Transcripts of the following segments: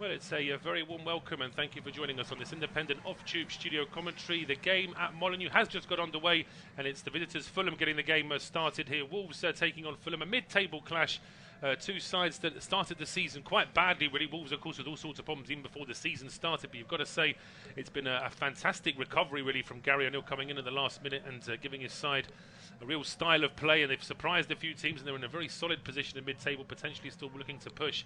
Well, it's a very warm welcome and thank you for joining us on this independent off-tube studio commentary. The game at Molineux has just got underway and it's the visitors Fulham getting the game started here. Wolves taking on Fulham, a mid-table clash. Two sides that started the season quite badly, really. Wolves, of course, with all sorts of problems even before the season started. But you've got to say it's been a fantastic recovery, really, from Gary O'Neill coming in at the last minute and giving his side a real style of play. And they've surprised a few teams, and they're in a very solid position in mid-table, potentially still looking to push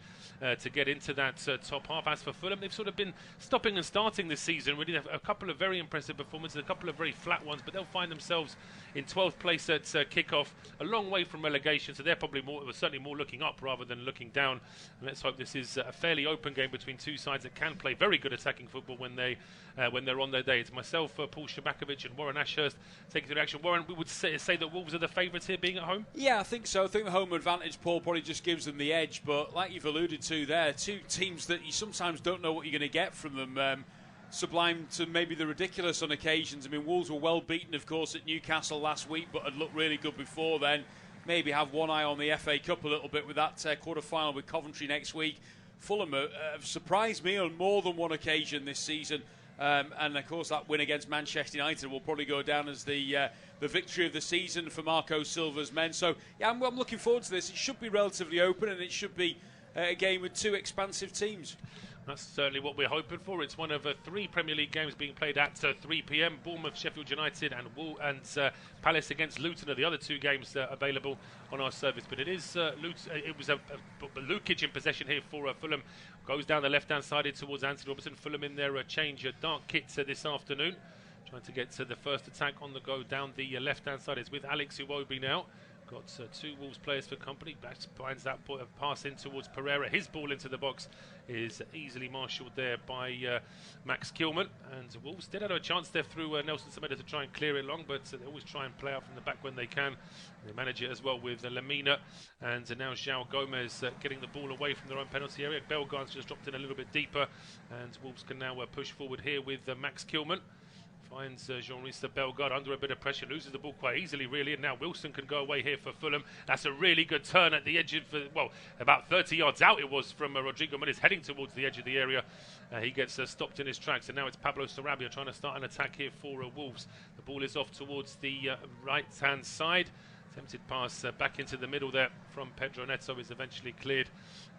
to get into that top half. As for Fulham, they've sort of been stopping and starting this season, really. They've a couple of very impressive performances, a couple of very flat ones, but they'll find themselves in 12th place at kick-off, a long way from relegation. So they're probably certainly more looking up rather than looking down. And let's hope this is a fairly open game between two sides that can play very good attacking football when they're on their day. It's myself, Paul Szczerbakowicz, and Warren Ashurst taking the action. Warren, we would say that Wolves are the favourites here, being at home. Yeah, I think so. I think the home advantage, Paul, probably just gives them the edge. But like you've alluded to there, two teams that you sometimes don't know what you're going to get from them. Sublime to maybe the ridiculous on occasions. I mean, Wolves were well beaten, of course, at Newcastle last week, but had looked really good before then. Maybe have one eye on the FA Cup a little bit with that quarter-final with Coventry next week. Fulham have surprised me on more than one occasion this season. And, of course, that win against Manchester United will probably go down as the victory of the season for Marco Silva's men. So, yeah, I'm looking forward to this. It should be relatively open, and it should be a game with two expansive teams. That's certainly what we're hoping for. It's one of three Premier League games being played at 3 p.m. Bournemouth, Sheffield United and Palace against Luton are the other two games available on our service. But it is it was a Lukic in possession here for Fulham. Goes down the left-hand side towards Anthony Robertson. Fulham in their change dark kits this afternoon. Trying to get to the first attack on the go down the left-hand side. It's with Alex Iwobi now. Got two Wolves players for company. Finds that pass in towards Perierra. His ball into the box is easily marshalled there by Max Kilman. And Wolves did have a chance there through Nelson Semedo to try and clear it long, but they always try and play out from the back when they can. They manage it as well with Lamina. And now João Gomez getting the ball away from their own penalty area. Bellegarde's just dropped in a little bit deeper. And Wolves can now push forward here with Max Kilman. Finds Jean-Ricner Bellegarde under a bit of pressure, loses the ball quite easily, really, and now Wilson can go away here for Fulham. That's a really good turn at the edge of, about 30 yards out it was from Rodrigo Muniz heading towards the edge of the area. He gets stopped in his tracks, and now it's Pablo Sarabia trying to start an attack here for Wolves. The ball is off towards the right-hand side. Attempted pass back into the middle there from Pedro. Neto is eventually cleared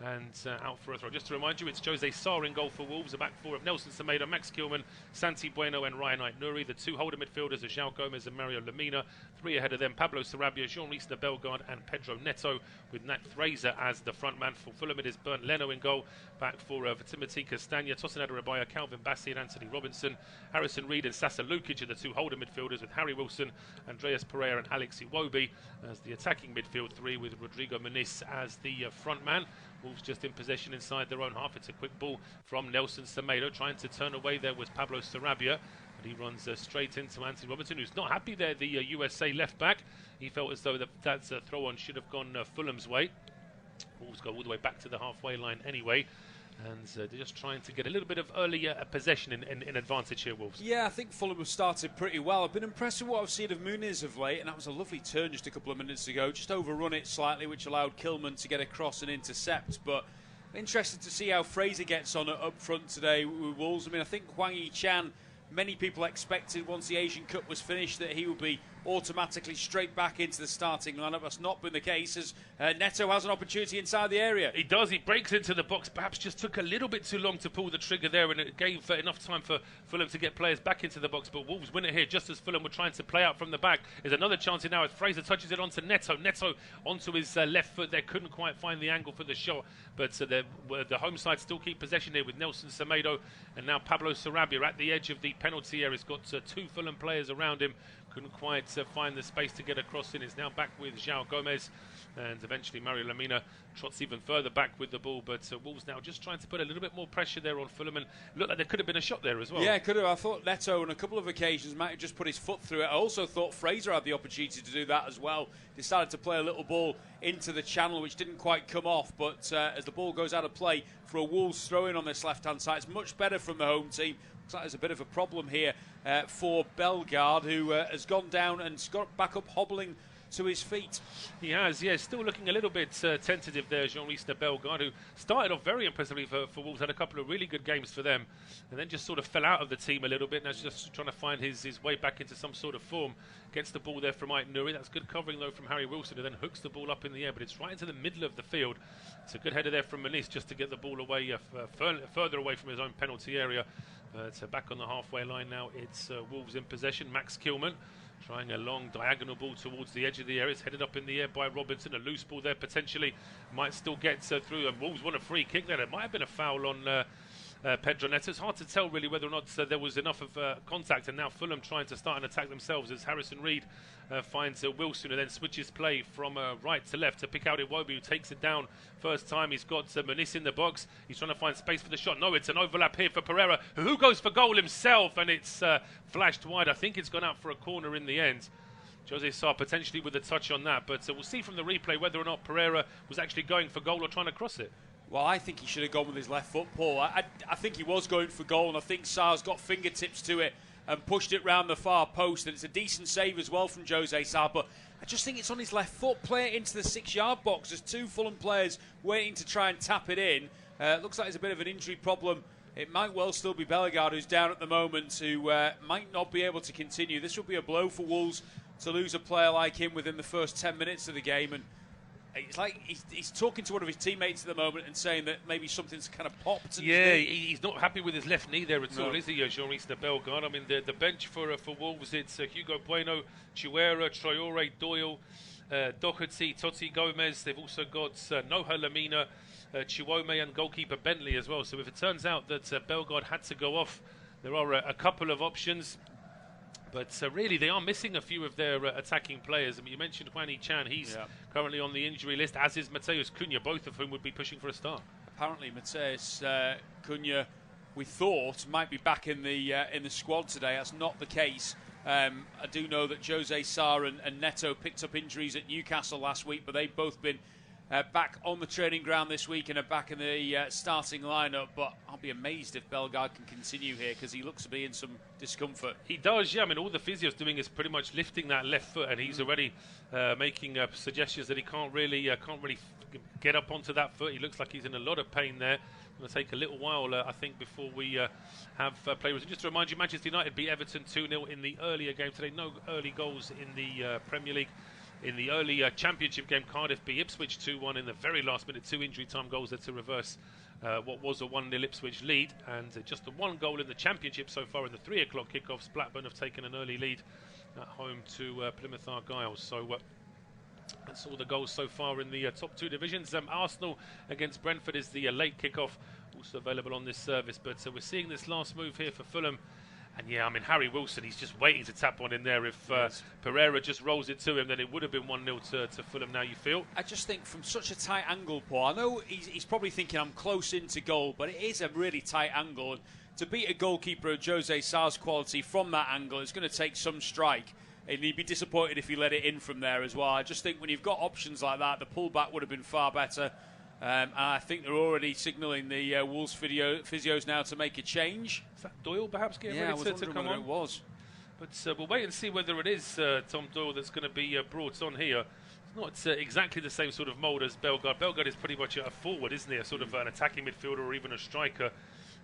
and out for a throw. Just to remind you, it's Jose Sarr in goal for Wolves. A back four of Nelson Semedo, Max Kilman, Santi Bueno and Ryan Ait-Nouri. The two holder midfielders are João Gomez and Mario Lamina. Three ahead of them, Pablo Sarabia, Jean-Ricner Bellegarde and Pedro Neto, with Nat Fraser as the front man. For Fulham it is Bernd Leno in goal. Back for Timothy Castagna, Tosin Adarabioyo, Calvin Bassey and Anthony Robinson. Harrison Reed and Sasa Lukic are the two holder midfielders, with Harry Wilson, Andreas Perierra and Alex Iwobi as the attacking midfield three, with Rodrigo Muniz as the front man. Wolves just in possession inside their own half. It's a quick ball from Nelson Semedo. Trying to turn away there was Pablo Sarabia, but he runs straight into Anthony Robertson, who's not happy there, the USA left back. He felt as though that throw-on should have gone Fulham's way. Wolves go all the way back to the halfway line anyway. And they're just trying to get a little bit of early possession in advantage here, Wolves. Yeah, I think Fulham have started pretty well. I've been impressed with what I've seen of Muniz of late, and that was a lovely turn just a couple of minutes ago. Just overrun it slightly, which allowed Kilman to get across and intercept. But interested to see how Fraser gets on up front today with Wolves. I mean, I think Hwang Yi-chan, many people expected once the Asian Cup was finished that he would be automatically straight back into the starting lineup. That's not been the case, as Neto has an opportunity inside the area. He does. He breaks into the box. Perhaps just took a little bit too long to pull the trigger there, and it gave enough time for Fulham to get players back into the box. But Wolves win it here just as Fulham were trying to play out from the back. There's another chance here now as Fraser touches it onto Neto. Neto onto his left foot there. Couldn't quite find the angle for the shot. But the home side still keep possession here with Nelson Semedo. And now Pablo Sarabia at the edge of the penalty area. He's got two Fulham players around him. Couldn't quite find the space to get across in. It's now back with João Gomez, and eventually Mario Lamina trots even further back with the ball. But Wolves now just trying to put a little bit more pressure there on Fulham, and looked like there could have been a shot there as well. Yeah, could have. I thought Neto on a couple of occasions might have just put his foot through it. I also thought Fraser had the opportunity to do that as well. Decided to play a little ball into the channel, which didn't quite come off. But as the ball goes out of play for a Wolves throw-in on this left-hand side, it's much better from the home team. Looks like there's a bit of a problem here for Bellegarde, who has gone down and got back up hobbling to his feet. He has, yeah, still looking a little bit tentative there, Jean-Ricner Bellegarde, who started off very impressively for Wolves, had a couple of really good games for them, and then just sort of fell out of the team a little bit, and is just trying to find his way back into some sort of form. Gets the ball there from Ike Nuri, that's good covering though from Harry Wilson, who then hooks the ball up in the air, but it's right into the middle of the field. It's a good header there from Molineux just to get the ball away, further away from his own penalty area. But back on the halfway line now, it's Wolves in possession. Max Kilman trying a long diagonal ball towards the edge of the area. It's headed up in the air by Robinson. A loose ball there potentially might still get through. And Wolves want a free kick there. It might have been a foul on Pedro Neto. It's hard to tell really whether or not there was enough of contact. And now Fulham trying to start an attack themselves as Harrison Reed finds Wilson, and then switches play from right to left to pick out Iwobi, who takes it down first time. He's got Molineux in the box. He's trying to find space for the shot. No, it's an overlap here for Perierra, who goes for goal himself, and it's flashed wide. I think it's gone out for a corner in the end. Jose Sarr potentially with a touch on that, but we'll see from the replay whether or not Perierra was actually going for goal or trying to cross it. Well, I think he should have gone with his left foot, Paul. I think he was going for goal, and I think Sarr's got fingertips to it and pushed it round the far post, and it's a decent save as well from Jose Sarr, but I just think it's on his left foot. Play it into the 6-yard box. There's two Fulham players waiting to try and tap it in. Looks like there's a bit of an injury problem. It might well still be Bellegarde, who's down at the moment, who might not be able to continue. This will be a blow for Wolves to lose a player like him within the first 10 minutes of the game, and it's like he's talking to one of his teammates at the moment and saying that maybe something's kind of popped. Yeah, he's not happy with his left knee there at all, is he, Jean-Ricner Bellegarde? I mean, the bench for Wolves, it's Hugo Bueno, Chihuahua, Traore, Doyle, Doherty, Totti Gomez. They've also got Noha Lamina, Chiwome and goalkeeper Bentley as well. So if it turns out that Bellegarde had to go off, there are a couple of options. But really, they are missing a few of their attacking players. I mean, you mentioned Hwang Hee-chan. He's currently on the injury list, as is Mateus Cunha, both of whom would be pushing for a start. Apparently, Mateus Cunha, we thought, might be back in the squad today. That's not the case. I do know that Jose Sarr and Neto picked up injuries at Newcastle last week, but they've both been back on the training ground this week and are back in the starting lineup. But I'll be amazed if Bellegarde can continue here, because he looks to be in some discomfort. He does, yeah. I mean, all the physio's doing is pretty much lifting that left foot, and he's already making suggestions that he can't really get up onto that foot. He looks like he's in a lot of pain there. It's going to take a little while, I think, before we have players. And just to remind you, Manchester United beat Everton 2-0 in the earlier game today. No early goals in the Premier League. In the early Championship game, Cardiff beat Ipswich 2-1 in the very last minute. 2 injury time goals there to reverse what was a 1-0 Ipswich lead. And just the 1 goal in the Championship so far in the 3 o'clock kickoffs. Blackburn have taken an early lead at home to Plymouth Argyle. So that's all the goals so far in the top 2 divisions. Arsenal against Brentford is the late kickoff, also available on this service. But we're seeing this last move here for Fulham. And yeah, I mean, Harry Wilson, he's just waiting to tap one in there. If Perierra just rolls it to him, then it would have been 1-0 to Fulham now, you feel? I just think from such a tight angle, Paul, I know he's probably thinking I'm close into goal, but it is a really tight angle. And to beat a goalkeeper of Jose Sarr's quality from that angle, it's going to take some strike. And he'd be disappointed if he let it in from there as well. I just think when you've got options like that, the pullback would have been far better. And I think they're already signalling the Wolves physios now to make a change. Is that Doyle perhaps getting ready to come on? It was. But we'll wait and see whether it is Tom Doyle that's going to be brought on here. It's not exactly the same sort of mould as Bellegarde. Bellegarde is pretty much a forward, isn't he? A sort of an attacking midfielder or even a striker.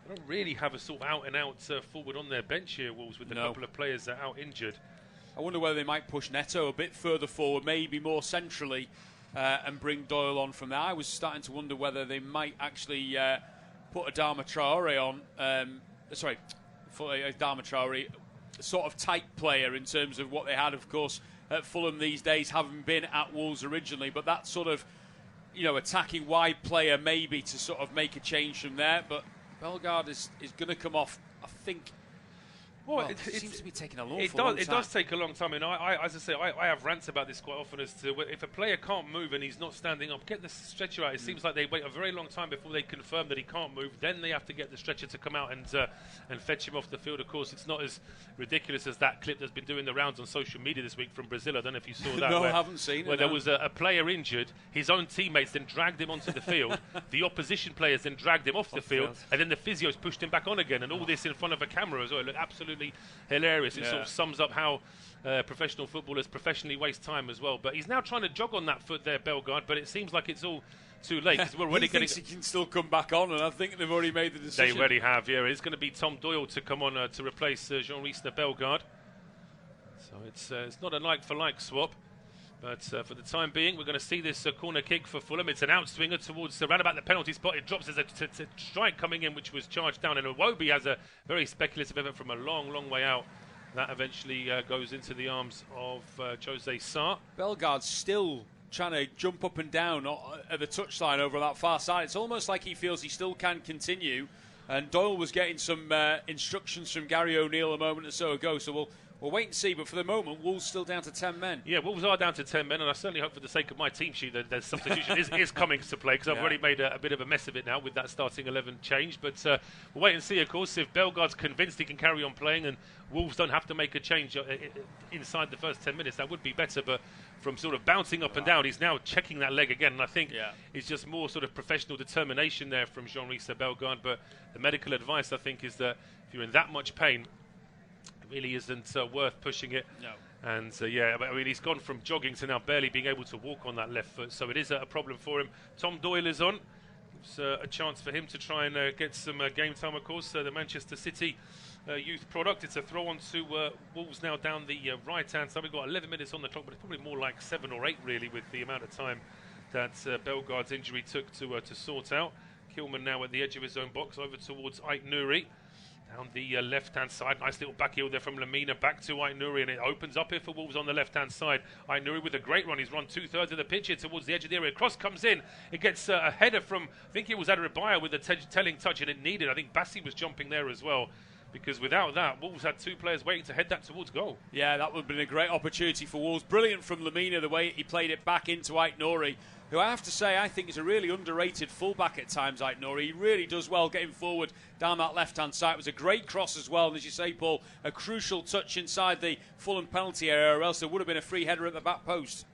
They don't really have a sort of out-and-out forward on their bench here, Wolves, with a couple of players that are out injured. I wonder whether they might push Neto a bit further forward, maybe more centrally, and bring Doyle on from there. I was starting to wonder whether they might actually put Adama Traore on. Adama Traore, a sort of type player in terms of what they had, of course, at Fulham these days, having been at Wolves originally. But that sort of, attacking wide player maybe to sort of make a change from there. But Bellegarde is going to come off, I think. Well, it seems to be taking a long time. It does take a long time. And as I say, I have rants about this quite often as to if a player can't move and he's not standing up, get the stretcher out. It seems like they wait a very long time before they confirm that he can't move. Then they have to get the stretcher to come out and fetch him off the field. Of course, it's not as ridiculous as that clip that's been doing the rounds on social media this week from Brazil. I don't know if you saw that. No, I haven't seen it. Where there was a player injured, his own teammates then dragged him onto the field. The opposition players then dragged him off the field, and then the physios pushed him back on again. And all this in front of a camera as well. It looked absolutely absolutely hilarious. It Yeah. sort of sums up how professional footballers professionally waste time as well. But he's now trying to jog on that foot there, Bellegarde, but it seems like it's all too late. 'Cause we're already he thinks he can still come back on, and I think they've already made the decision. They already have, yeah. It's going to be Tom Doyle to come on to replace Jean-Ricner Bellegarde. So it's not a like-for-like swap. But for the time being, we're going to see this corner kick for Fulham. It's an outswinger towards around about the penalty spot. It drops as a strike coming in, which was charged down. And Iwobi has a very speculative effort from a long, long way out. That eventually goes into the arms of Jose Sarr. Bellegarde's still trying to jump up and down at the touchline over that far side. It's almost like he feels he still can continue. And Doyle was getting some instructions from Gary O'Neill a moment or so ago. So we'll wait and see. But for the moment, Wolves still down to 10 men. Yeah, Wolves are down to 10 men. And I certainly hope for the sake of my team sheet that their substitution is coming to play. Because I've already made a bit of a mess of it now with that starting 11 change. But we'll wait and see, of course, if Bellegarde's convinced he can carry on playing and Wolves don't have to make a change inside the first 10 minutes. That would be better. But from sort of bouncing up and down, he's now checking that leg again. And I think it's just more sort of professional determination there from Jean-Ricner Bellegarde. But the medical advice, I think, is that if you're in that much pain, it really isn't worth pushing it. No. And I mean, he's gone from jogging to now barely being able to walk on that left foot. So it is a problem for him. Tom Doyle is on. It's a chance for him to try and get some game time, of course. The Manchester City youth product. It's a throw on to Wolves now down the right-hand side. We've got 11 minutes on the clock, but it's probably more like 7 or 8, really, with the amount of time that Bellegarde's injury took to sort out. Kilman now at the edge of his own box, over towards Ait-Nouri. Down the left-hand side, nice little back heel there from Lamina, back to Ait-Nouri, and it opens up here for Wolves on the left-hand side. Ait-Nouri with a great run. He's run 2/3 of the pitch here towards the edge of the area. Cross comes in. It gets a header from, I think it was Adarabioyo with a telling touch, and it needed. I think Bassi was jumping there as well, because without that, Wolves had 2 players waiting to head that towards goal. Yeah, that would have been a great opportunity for Wolves. Brilliant from Lamina, the way he played it back into Ait-Nouri, who I have to say I think is a really underrated fullback at times, Ait-Nouri. He really does well getting forward down that left-hand side. It was a great cross as well, and as you say, Paul, a crucial touch inside the Fulham penalty area, or else there would have been a free header at the back post.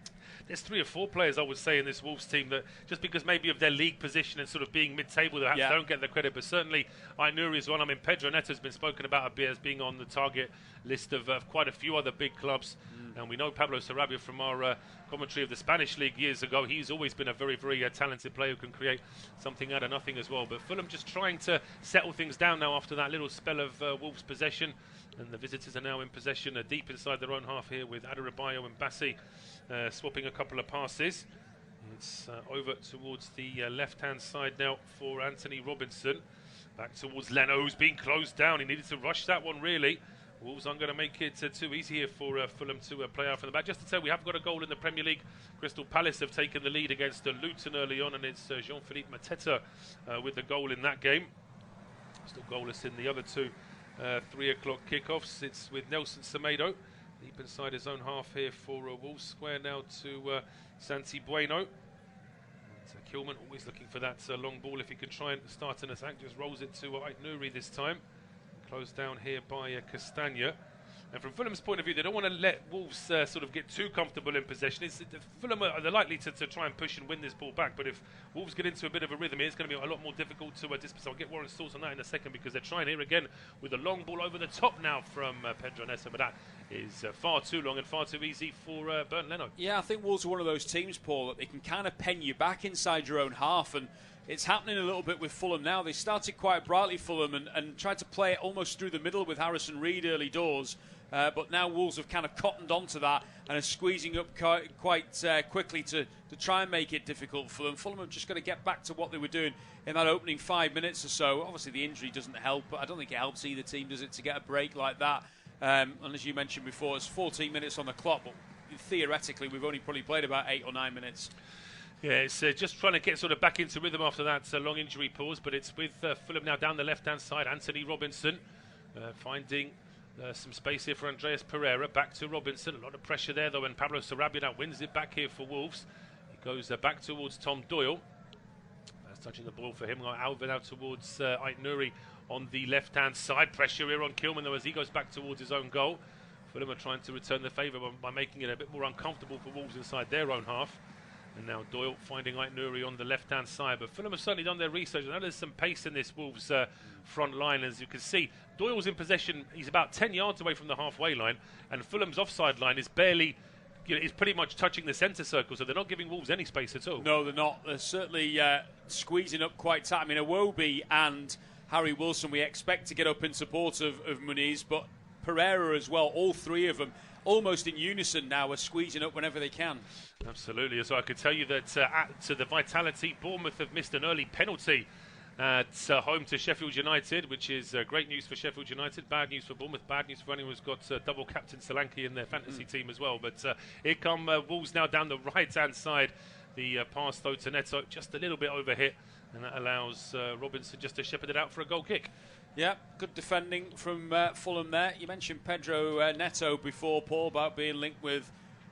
There's 3 or 4 players, I would say, in this Wolves team that just because maybe of their league position and sort of being mid-table, they don't get the credit. But certainly, Ait-Nouri is one. I mean, Pedro Neto has been spoken about a bit as being on the target list of quite a few other big clubs. And we know Pablo Sarabia from our commentary of the Spanish League years ago. He's always been a very, very talented player who can create something out of nothing as well. But Fulham just trying to settle things down now after that little spell of Wolves' possession. And the visitors are now in possession deep inside their own half here with Adarabioyo and Bassi swapping a couple of passes. It's over towards the left-hand side now for Anthony Robinson. Back towards Leno, who's been closed down. He needed to rush that one, really. Wolves aren't going to make it too easy here for Fulham to play out from the back. Just to say, we have got a goal in the Premier League. Crystal Palace have taken the lead against Luton early on, and it's Jean-Philippe Mateta with the goal in that game. Still goalless in the other 2 3 o'clock kickoffs. It's with Nelson Semedo deep inside his own half here for Wolves. Square now to Santi Bueno. Kilman always looking for that long ball. If he can try and start an attack, just rolls it to Ait-Nouri this time. Closed down here by Castagna. And from Fulham's point of view, they don't want to let Wolves sort of get too comfortable in possession. Fulham are likely to try and push and win this ball back, but if Wolves get into a bit of a rhythm, it's going to be a lot more difficult to dispossess. I'll get Warren's thoughts on that in a second, because they're trying here again with a long ball over the top now from Pedro Neto, but that is far too long and far too easy for Bernd Leno. Yeah, I think Wolves are one of those teams, Paul, that they can kind of pen you back inside your own half, and it's happening a little bit with Fulham now. They started quite brightly, Fulham, and tried to play it almost through the middle with Harrison Reed early doors. But now Wolves have kind of cottoned onto that and are squeezing up quite quickly to try and make it difficult for them. Fulham have just got to get back to what they were doing in that opening 5 minutes or so. Obviously, the injury doesn't help, but I don't think it helps either team, does it, to get a break like that? And as you mentioned before, it's 14 minutes on the clock, but theoretically, we've only probably played about 8 or 9 minutes. Yeah, it's just trying to get sort of back into rhythm after that long injury pause, but it's with Fulham now down the left-hand side. Anthony Robinson finding some space here for Andreas Perierra. Back to Robinson. A lot of pressure there, though, and Pablo Sarabia now wins it back here for Wolves. He goes back towards Tom Doyle. That's touching the ball for him. Alvin out towards Ait-Nouri on the left-hand side. Pressure here on Kilman, though, as he goes back towards his own goal. Fulham are trying to return the favour by making it a bit more uncomfortable for Wolves inside their own half. And now Doyle finding Aït-Nouri on the left-hand side. But Fulham have certainly done their research. I know there's some pace in this Wolves front line. As you can see, Doyle's in possession. He's about 10 yards away from the halfway line. And Fulham's offside line is barely, is pretty much touching the centre circle. So they're not giving Wolves any space at all. No, they're not. They're certainly squeezing up quite tight. I mean, Iwobi and Harry Wilson, we expect to get up in support of Muniz. But Perierra as well, all three of them, almost in unison now, are squeezing up whenever they can. Absolutely. So I could tell you that to the Vitality, Bournemouth have missed an early penalty at home to Sheffield United, which is great news for Sheffield United, bad news for Bournemouth, bad news for anyone who's got double captain Solanke in their fantasy team as well. But here come Wolves now down the right-hand side. The pass, though, to Neto, just a little bit overhit, and that allows Robinson just to shepherd it out for a goal kick. Yeah, good defending from Fulham there. You mentioned Pedro Neto before, Paul, about being linked with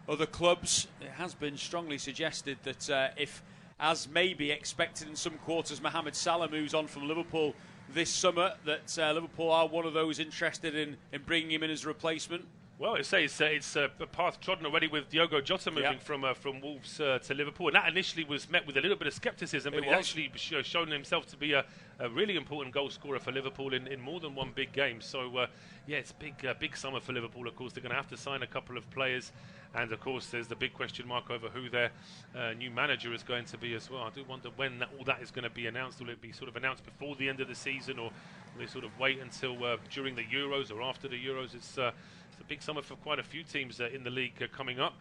other clubs. It has been strongly suggested that if, as may be expected in some quarters, Mohamed Salah moves on from Liverpool this summer, that Liverpool are one of those interested in bringing him in as a replacement. Well, it's a path trodden already with Diogo Jota moving from Wolves to Liverpool. And that initially was met with a little bit of scepticism, but he's actually shown himself to be a really important goal scorer for Liverpool in more than one big game. So, it's big summer for Liverpool. Of course, they're going to have to sign a couple of players. And, of course, there's the big question mark over who their new manager is going to be as well. I do wonder when all that is going to be announced. Will it be sort of announced before the end of the season, or will they sort of wait until during the Euros or after the Euros? It's a big summer for quite a few teams in the league coming up.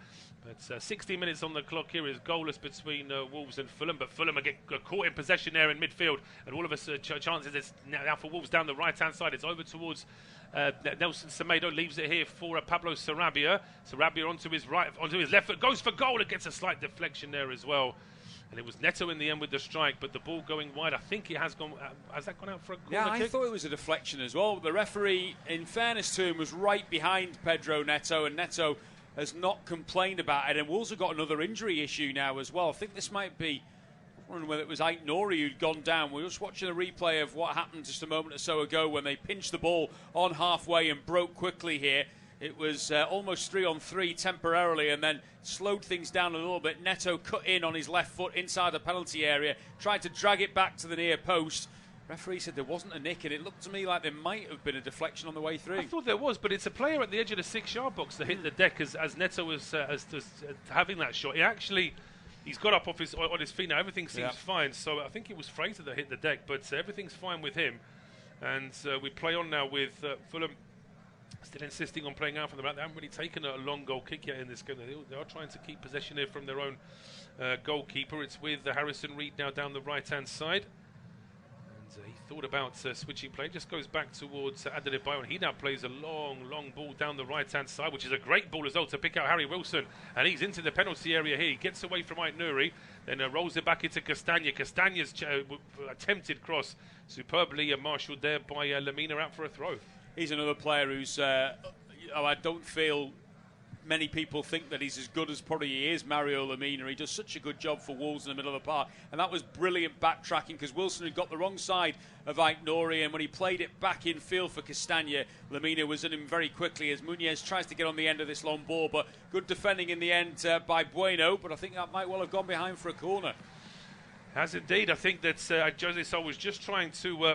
But 60 minutes on the clock here is goalless between Wolves and Fulham. But Fulham are caught in possession there in midfield. And all of us chances it's now for Wolves down the right-hand side. It's over towards Nelson Semedo. Leaves it here for Pablo Sarabia. Sarabia onto his right, onto his left foot. Goes for goal. It gets a slight deflection there as well. And it was Neto in the end with the strike, but the ball going wide. I think it has gone. Has that gone out for a corner kick? Yeah, I thought it was a deflection as well. The referee, in fairness to him, was right behind Pedro Neto, and Neto has not complained about it. And Wolves have got another injury issue now as well. I think this might be, I don't know whether it was Aït-Nouri who'd gone down. We were just watching a replay of what happened just a moment or so ago when they pinched the ball on halfway and broke quickly here. It was almost 3-on-3 temporarily, and then slowed things down a little bit. Neto cut in on his left foot inside the penalty area, tried to drag it back to the near post. Referee said there wasn't a nick, and it looked to me like there might have been a deflection on the way through. I thought there was, but it's a player at the edge of the 6-yard box that hit the deck as Neto was having that shot. He's got up on his feet now. Everything seems fine. So I think it was Fraser that hit the deck, but everything's fine with him. And we play on now with Fulham. Still insisting on playing out from the back. They haven't really taken a long goal kick yet in this game. They are trying to keep possession here from their own goalkeeper. It's with Harrison Reed now down the right-hand side. And he thought about switching play. Just goes back towards Adebayo, and he now plays a long ball down the right-hand side, which is a great ball as well to pick out Harry Wilson. And he's into the penalty area here. He gets away from Aït-Nouri, then rolls it back into Castagna. Castagna's attempted cross superbly marshalled there by Lamina out for a throw. He's another player who's, I don't feel many people think that he's as good as probably he is, Mario Lamina. He does such a good job for Wolves in the middle of the park. And that was brilliant backtracking because Wilson had got the wrong side of Aït-Nouri, and when he played it back in field for Castagna, Lamina was in him very quickly as Muniz tries to get on the end of this long ball. But good defending in the end by Bueno, but I think that might well have gone behind for a corner. Has indeed. I think that Jose Sol was just trying to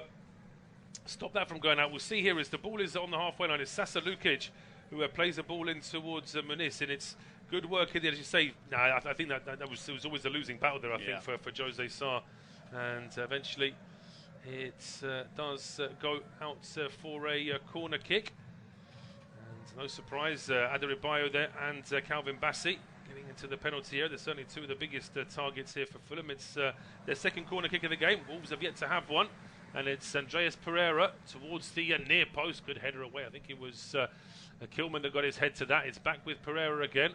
stop that from going out. We'll see here as the ball is on the halfway line. It's Sasa Lukic who plays the ball in towards Muniz, and it's good work in there, as you say. I think that it was always a losing battle there, I think, for Jose Sarr. And eventually it does go out for a corner kick. And no surprise, Adebayo there and Calvin Bassey getting into the penalty area. They're certainly two of the biggest targets here for Fulham. It's their second corner kick of the game. Wolves have yet to have one. And it's Andreas Perierra towards the near post. Good header away. I think it was Kilman that got his head to that. It's back with Perierra again.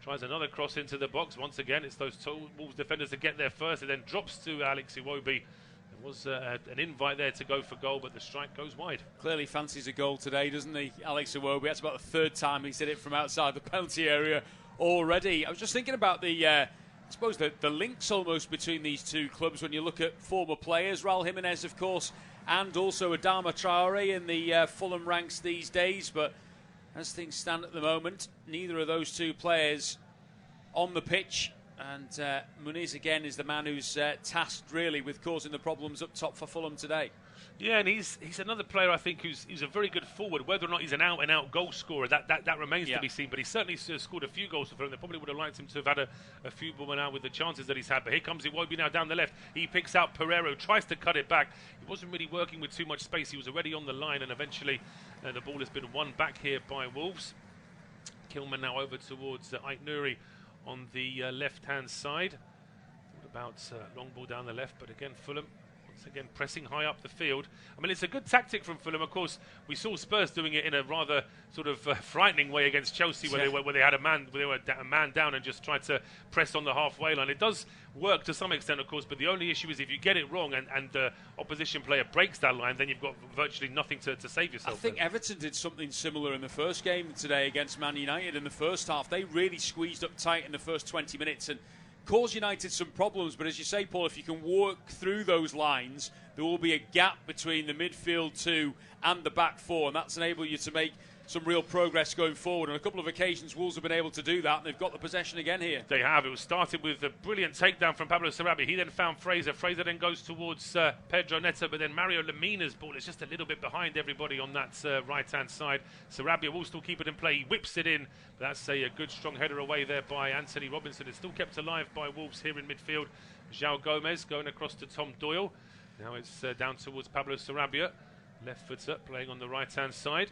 Tries another cross into the box. Once again, it's those two Wolves defenders that get there first. It then drops to Alex Iwobi. There was an invite there to go for goal, but the strike goes wide. Clearly fancies a goal today, doesn't he, Alex Iwobi? That's about the third time he's hit it from outside the penalty area already. I was just thinking about I suppose the links almost between these two clubs when you look at former players. Raul Jimenez, of course, and also Adama Traore in the Fulham ranks these days. But as things stand at the moment, neither of those two players on the pitch And Muniz again is the man who's tasked really with causing the problems up top for Fulham today. Yeah, and he's another player I think who's a very good forward. Whether or not he's an out-and-out goal scorer, that remains to be seen. But he certainly scored a few goals for Fulham. They probably would have liked him to have had a few more now with the chances that he's had. But here comes Iwobi now down the left. He picks out Pereyra, tries to cut it back. He wasn't really working with too much space. He was already on the line, and eventually the ball has been won back here by Wolves. Kilman now over towards Ait Nouri on the left-hand side. What about long ball down the left? But again, Fulham once again pressing high up the field. I mean, it's a good tactic from Fulham. Of course, we saw Spurs doing it in a rather sort of frightening way against Chelsea, where they had a man down and just tried to press on the halfway line. It does work to some extent, of course, but the only issue is if you get it wrong and the opposition player breaks that line, then you've got virtually nothing to save yourself. I think Everton did something similar in the first game today against Man United. In the first half, they really squeezed up tight in the first 20 minutes and caused United some problems. But as you say, Paul, if you can work through those lines, there will be a gap between the midfield two and the back four, and that's enable you to make some real progress going forward. On a couple of occasions, Wolves have been able to do that, and they've got the possession again here. They have. It was started with a brilliant takedown from Pablo Sarabia. He then found Fraser. Fraser then goes towards Pedro Neto, but then Mario Lemina's ball is just a little bit behind everybody on that right-hand side. Sarabia will still keep it in play. He whips it in. That's a good, strong header away there by Anthony Robinson. It's still kept alive by Wolves here in midfield. João Gomez going across to Tom Doyle. Now it's down towards Pablo Sarabia. Left footer playing on the right-hand side.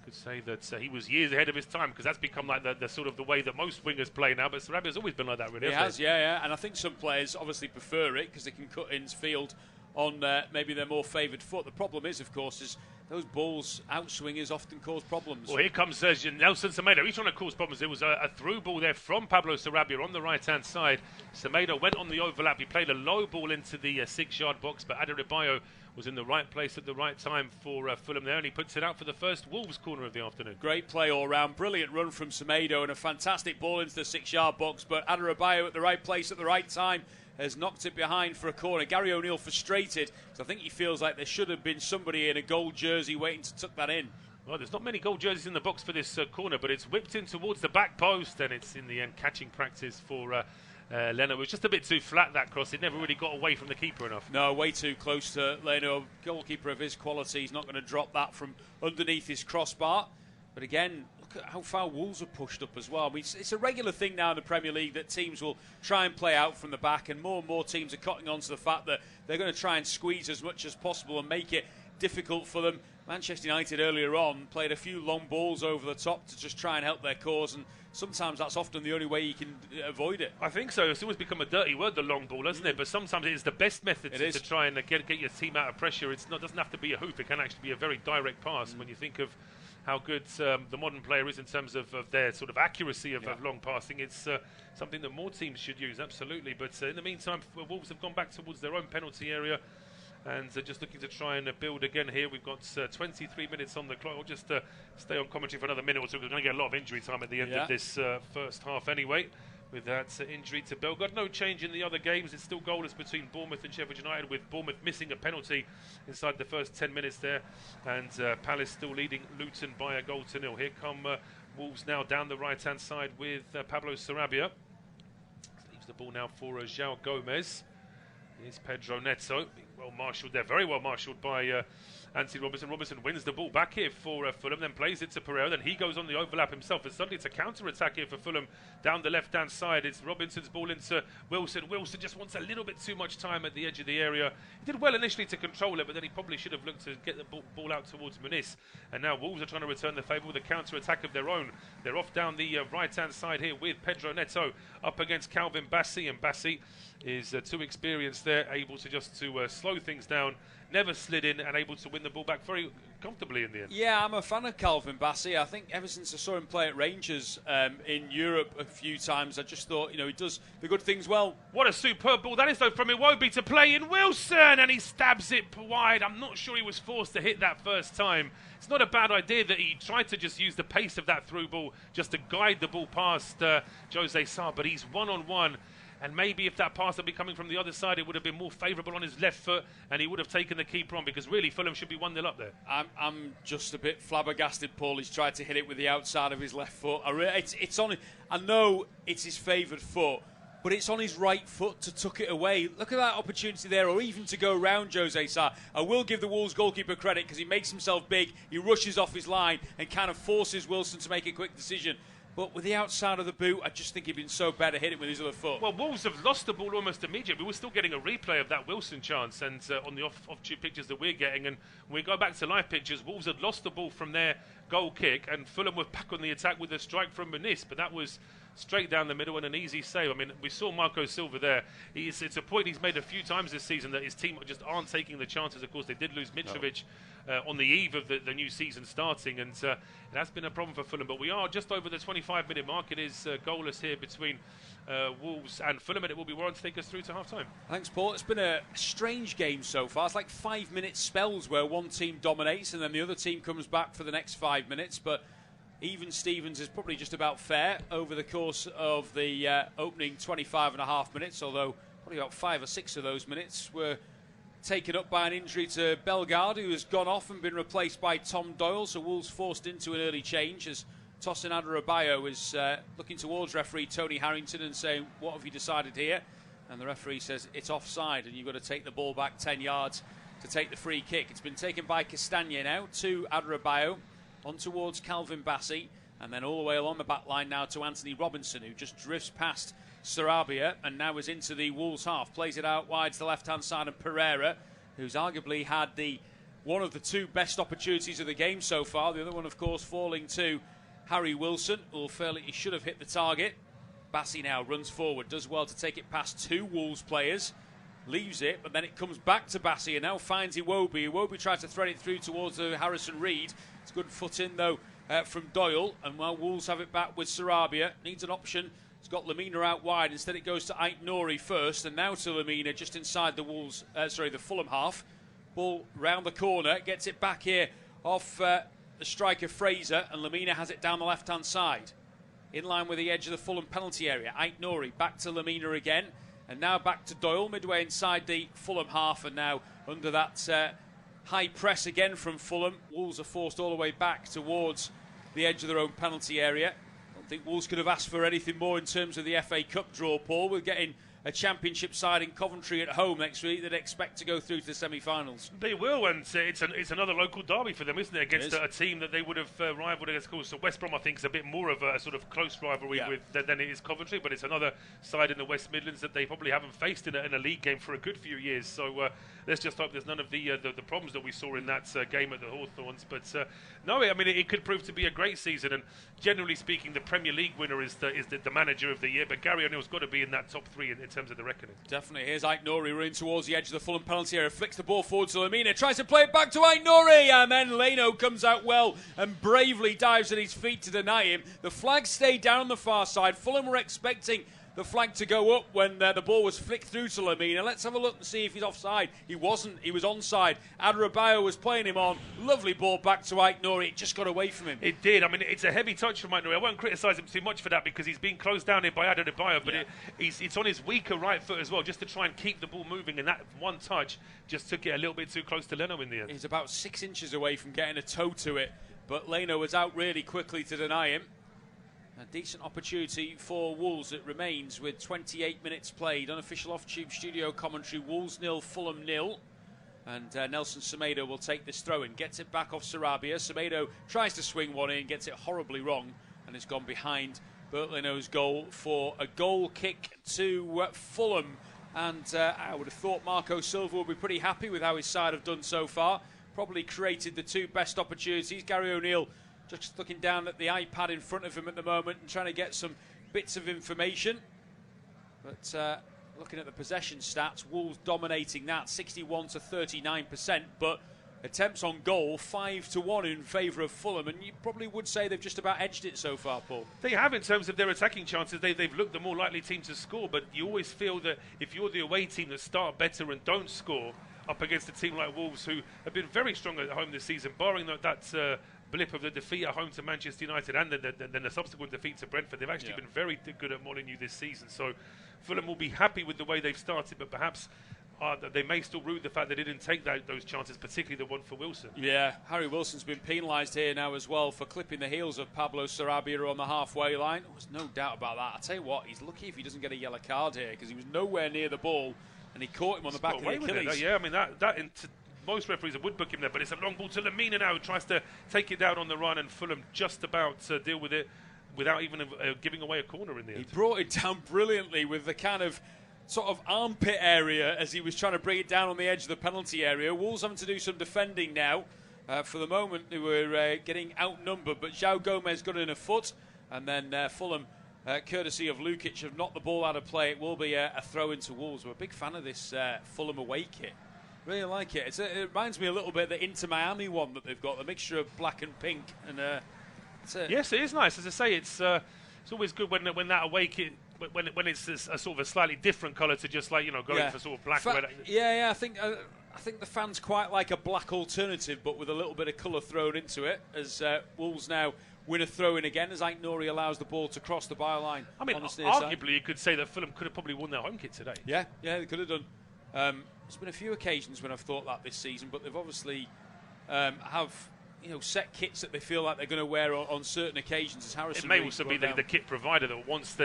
Could say that he was years ahead of his time, because that's become like the sort of the way that most wingers play now. But Sarabia's always been like that, really. He has, yeah. And I think some players obviously prefer it because they can cut in field on maybe their more favoured foot. The problem is, of course, is those balls outswingers often cause problems. Well, here comes Nelson Semedo. He's trying to cause problems. There was a through ball there from Pablo Sarabia on the right-hand side. Semedo went on the overlap. He played a low ball into the 6-yard box, but Adebayo was in the right place at the right time for Fulham there, and he puts it out for the first Wolves corner of the afternoon. Great play all round. Brilliant run from Semedo and a fantastic ball into the 6-yard box, but Adebayo at the right place at the right time has knocked it behind for a corner. Gary O'Neill frustrated, because I think he feels like there should have been somebody in a gold jersey waiting to tuck that in. Well, there's not many gold jerseys in the box for this corner, but it's whipped in towards the back post, and it's in the end catching practice for Leno. It was just a bit too flat, that cross. It never really got away from the keeper enough. No, way too close to Leno. Goalkeeper of his quality, he's not going to drop that from underneath his crossbar. But again, look at how far Wolves have pushed up as well. I mean, it's a regular thing now in the Premier League that teams will try and play out from the back, and more teams are cotton on to the fact that they're going to try and squeeze as much as possible and make it difficult for them. Manchester United earlier on played a few long balls over the top to just try and help their cause, and sometimes that's often the only way you can avoid it. I think so. It's always become a dirty word, the long ball, hasn't it? But sometimes it is the best method to try and get your team out of pressure. It doesn't have to be a hoop. It can actually be a very direct pass. When you think of how good the modern player is in terms of their sort of accuracy of long passing, it's something that more teams should use, absolutely. But in the meantime, Wolves have gone back towards their own penalty area, and just looking to try and build again here. We've got 23 minutes on the clock. We'll just stay on commentary for another minute or two. We're going to get a lot of injury time at the end of this first half anyway, with that injury to Bellegarde. No change in the other games. It's still goalless between Bournemouth and Sheffield United, with Bournemouth missing a penalty inside the first 10 minutes there, and Palace still leading Luton by 1-0. Here come Wolves now down the right-hand side with Pablo Sarabia. Leaves the ball now for João Gomez. Here's Pedro Neto, being well marshalled there, very well marshalled by Anthony Robinson. Robinson wins the ball back here for Fulham, then plays it to Pereyra, then he goes on the overlap himself, and suddenly it's a counter-attack here for Fulham down the left-hand side. It's Robinson's ball into Wilson. Wilson just wants a little bit too much time at the edge of the area. He did well initially to control it, but then he probably should have looked to get the ball out towards Muniz. And now Wolves are trying to return the favour with a counter-attack of their own. They're off down the right-hand side here with Pedro Neto up against Calvin Bassey, and Bassey is too experienced there, able to just slow things down, never slid in, and able to win the ball back very comfortably in the end. Yeah, I'm a fan of Calvin Bassey. I think ever since I saw him play at Rangers in Europe a few times, I just thought, he does the good things well. What a superb ball that is, though, from Iwobi to play in Wilson, and he stabs it wide. I'm not sure he was forced to hit that first time. It's not a bad idea that he tried to just use the pace of that through ball just to guide the ball past Jose Sarr, but he's one-on-one. And maybe if that pass had been coming from the other side, it would have been more favourable on his left foot, and he would have taken the keeper on, because really Fulham should be 1-0 up there. I'm just a bit flabbergasted, Paul. He's tried to hit it with the outside of his left foot. I know it's his favoured foot, but it's on his right foot to tuck it away. Look at that opportunity there, or even to go round Jose Sa. I will give the Wolves goalkeeper credit because he makes himself big, he rushes off his line and kind of forces Wilson to make a quick decision. But with the outside of the boot, I just think he'd been so bad to hit it with his other foot. Well, Wolves have lost the ball almost immediately. We're still getting a replay of that Wilson chance, and on the off-tube pictures that we're getting, and when we go back to live pictures, Wolves had lost the ball from their goal kick, and Fulham were back on the attack with a strike from Molineux, but that was straight down the middle and an easy save. I mean, we saw Marco Silva there. It's a point he's made a few times this season that his team just aren't taking the chances. Of course, they did lose Mitrovic on the eve of the new season starting, and that's been a problem for Fulham. But we are just over the 25-minute mark. It is goalless here between Wolves and Fulham, and it will be Warren to take us through to half-time. Thanks, Paul. It's been a strange game so far. It's like 5-minute spells where one team dominates and then the other team comes back for the next 5 minutes, but even Stevens is probably just about fair over the course of the opening 25 and a half minutes, although probably about 5 or 6 of those minutes were taken up by an injury to Bellegarde, who has gone off and been replaced by Tom Doyle, so Wolves forced into an early change as Tosin Adarabioyo is looking towards referee Tony Harrington and saying, what have you decided here? And the referee says it's offside and you've got to take the ball back 10 yards to take the free kick. It's been taken by Castagna now to Adarabioyo, on towards Calvin Bassey, and then all the way along the back line now to Anthony Robinson, who just drifts past Sarabia and now is into the Wolves half, plays it out wide to the left-hand side, and Perierra, who's arguably had one of the 2 best opportunities of the game so far, the other one, of course, falling to Harry Wilson, who he should have hit the target. Bassey now runs forward, does well to take it past 2 Wolves players, leaves it, but then it comes back to Bassey and now finds Iwobi. Iwobi tries to thread it through towards Harrison Reed. It's a good foot in, though, from Doyle, and while Wolves have it back with Sarabia, needs an option. It's got Lamina out wide. Instead, it goes to Ait-Nouri first, and now to Lamina just inside the Fulham half. Ball round the corner, gets it back here off the striker Fraser, and Lamina has it down the left-hand side. In line with the edge of the Fulham penalty area. Ait-Nouri back to Lamina again, and now back to Doyle, midway inside the Fulham half, and now under that high press again from Fulham. Wolves are forced all the way back towards the edge of their own penalty area. I don't think Wolves could have asked for anything more in terms of the FA Cup draw, Paul. We're getting a championship side in Coventry at home next week that expect to go through to the semi-finals. They will, and it's another local derby for them, isn't it? Against a team that they would have rivaled against. Of course, so West Brom, I think, is a bit more of a sort of close rivalry with than it is Coventry, but it's another side in the West Midlands that they probably haven't faced in a league game for a good few years. So let's just hope there's none of the problems that we saw in that game at the Hawthorns. But no, I mean, it could prove to be a great season, and generally speaking, the Premier League winner is the manager of the year, but Gary O'Neill's got to be in that top 3 in terms of the reckoning. Definitely. Here's Ait-Nouri running towards the edge of the Fulham penalty area, flicks the ball forward to Lamina, tries to play it back to Ait-Nouri, and then Leno comes out well and bravely dives at his feet to deny him. The flag stayed down on the far side. Fulham were expecting the flag to go up when the ball was flicked through to Lamina. Let's have a look and see if he's offside. He wasn't. He was onside. Adarabioyo was playing him on. Lovely ball back to Ait-Nouri. It just got away from him. It did. I mean, it's a heavy touch from Ait-Nouri. I won't criticise him too much for that because he's been closed down here by Adarabioyo, but it's on his weaker right foot as well, just to try and keep the ball moving, and that one touch just took it a little bit too close to Leno in the end. He's about 6 inches away from getting a toe to it, but Leno was out really quickly to deny him. A decent opportunity for Wolves. It remains with 28 minutes played. Unofficial off-tube studio commentary. Wolves 0, Fulham 0. And Nelson Semedo will take this throw-in. Gets it back off Sarabia. Semedo tries to swing one in, gets it horribly wrong, and it's gone behind Bert Leno's goal for a goal kick to Fulham. And I would have thought Marco Silva would be pretty happy with how his side have done so far. Probably created the 2 best opportunities. Gary O'Neill just looking down at the iPad in front of him at the moment and trying to get some bits of information. But looking at the possession stats, Wolves dominating that 61 to 39%, but attempts on goal 5-1 in favour of Fulham, and you probably would say they've just about edged it so far, Paul. They have in terms of their attacking chances. They've looked the more likely team to score, but you always feel that if you're the away team that start better and don't score up against a team like Wolves, who have been very strong at home this season, barring that blip of the defeat at home to Manchester United and then the subsequent defeat to Brentford, they've actually been very good at Molineux this season. So Fulham will be happy with the way they've started, but perhaps they may still rue the fact they didn't take those chances, particularly the one for Wilson. Yeah, Harry Wilson's been penalised here now as well for clipping the heels of Pablo Sarabia on the halfway line. There's no doubt about that. I'll tell you what, he's lucky if he doesn't get a yellow card here, because he was nowhere near the ball and he caught him on the back of the Achilles. Yeah, I mean, most referees would book him there, but it's a long ball to Lemina now, who tries to take it down on the run, and Fulham just about to deal with it without even giving away a corner in the end. He brought it down brilliantly with the kind of sort of armpit area as he was trying to bring it down on the edge of the penalty area. Wolves having to do some defending now. For the moment, they were getting outnumbered, but João Gomez got in a foot, and then Fulham, courtesy of Lukic, have knocked the ball out of play. It will be a throw into Wolves. We're a big fan of this Fulham away kit. Really like it. It reminds me a little bit of the Inter Miami one that they've got, the mixture of black and pink. And yes, it is nice. As I say, it's always good when that away kit, when it's a sort of a slightly different colour to just like going for sort of black. I think the fans quite like a black alternative, but with a little bit of colour thrown into it. As Wolves now win a throw-in again, as Nori allows the ball to cross the byline. I mean, arguably, you could say that Fulham could have probably won their home kit today. Yeah, they could have done. There's been a few occasions when I've thought that this season, but they've obviously have set kits that they feel like they're going to wear on certain occasions. As Harrison, it may also be the kit provider that wants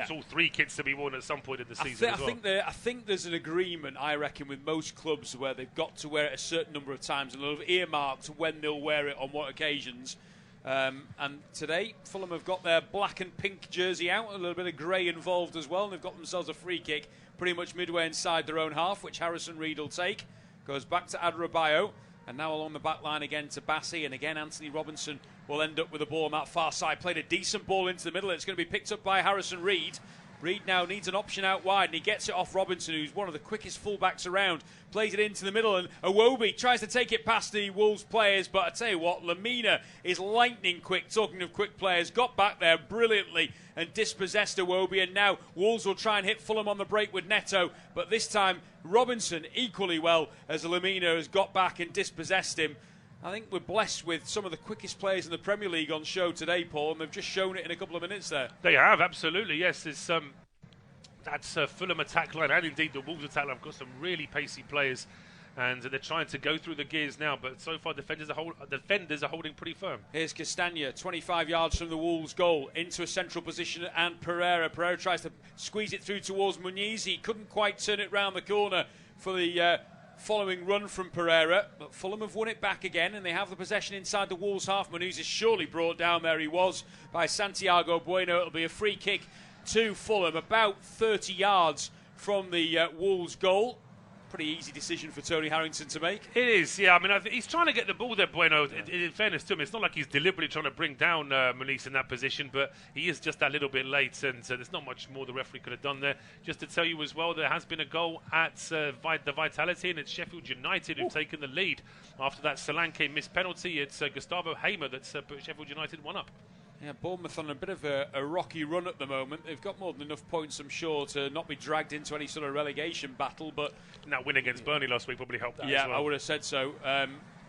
all three kits to be worn at some point in the season as well. I think there's an agreement, I reckon, with most clubs where they've got to wear it a certain number of times, and they'll have earmarked when they'll wear it on what occasions. And today, Fulham have got their black and pink jersey out, a little bit of grey involved as well, and they've got themselves a free kick pretty much midway inside their own half, which Harrison Reed will take. Goes back to Adebayo, and now along the back line again to Bassi, and again Anthony Robinson will end up with the ball on that far side. Played a decent ball into the middle. It's going to be picked up by Harrison Reed. Reed now needs an option out wide, and he gets it off Robinson, who's one of the quickest fullbacks around. Plays it into the middle, and Iwobi tries to take it past the Wolves players, but I tell you what, Lemina is lightning quick. Talking of quick players, got back there brilliantly and dispossessed Iwobi, and now Wolves will try and hit Fulham on the break with Neto, but this time Robinson equally well as Lemina has got back and dispossessed him. I think we're blessed with some of the quickest players in the Premier League on show today, Paul, and they've just shown it in a couple of minutes there. They have, absolutely, yes. That's Fulham attack line, and indeed the Wolves attack line have got some really pacey players, and they're trying to go through the gears now, but so far defenders are holding pretty firm. Here's Castagna, 25 yards from the Wolves goal, into a central position, and Perierra tries to squeeze it through towards Muniz. He couldn't quite turn it round the corner for the following run from Perierra, but Fulham have won it back again, and they have the possession inside the Wolves half. Muniz is surely brought down. There he was by Santiago Bueno. It'll be a free kick to Fulham, about 30 yards from the Wolves goal. Pretty easy decision for Tony Harrington to make. It is, yeah. I mean, he's trying to get the ball there, Bueno. In fairness to him, it's not like he's deliberately trying to bring down Muniz in that position, but he is just that little bit late, and there's not much more the referee could have done there. Just to tell you as well, there has been a goal at the Vitality, and it's Sheffield United who've taken the lead after that Solanke missed penalty. It's Gustavo Hamer that's put Sheffield United one up. Yeah, Bournemouth on a bit of a rocky run at the moment. They've got more than enough points, I'm sure, to not be dragged into any sort of relegation battle. But that win against Burnley last week probably helped that as well. Yeah, I would have said so.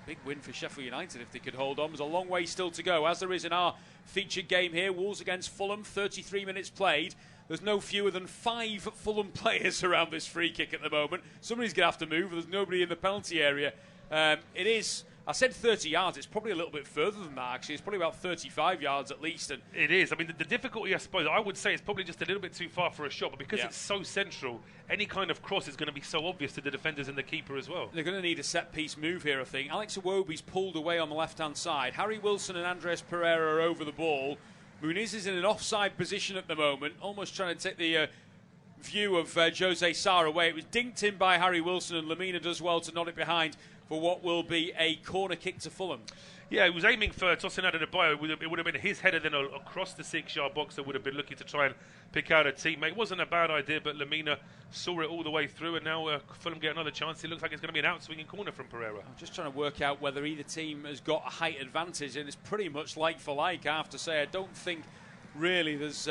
Big win for Sheffield United if they could hold on. There's a long way still to go, as there is in our featured game here. Wolves against Fulham, 33 minutes played. There's no fewer than 5 Fulham players around this free kick at the moment. Somebody's going to have to move. There's nobody in the penalty area. It is... I said 30 yards. It's probably a little bit further than that, actually. It's probably about 35 yards at least. And it is. I mean, the difficulty, I suppose, I would say it's probably just a little bit too far for a shot, but because it's so central, any kind of cross is going to be so obvious to the defenders and the keeper as well. They're going to need a set-piece move here, I think. Alex Iwobi's pulled away on the left-hand side. Harry Wilson and Andreas Perierra are over the ball. Muniz is in an offside position at the moment, almost trying to take the view of Jose Sarr away. It was dinked in by Harry Wilson, and Lemina does well to nod it behind for what will be a corner kick to Fulham. Yeah, he was aiming for tossing out of the bio. It would have been his header then across the 6-yard box that would have been looking to try and pick out a teammate. It wasn't a bad idea, but Lemina saw it all the way through, and now Fulham get another chance. It looks like it's going to be an out-swinging corner from Perierra. I'm just trying to work out whether either team has got a height advantage, and it's pretty much like for like, I have to say. I don't think really. There's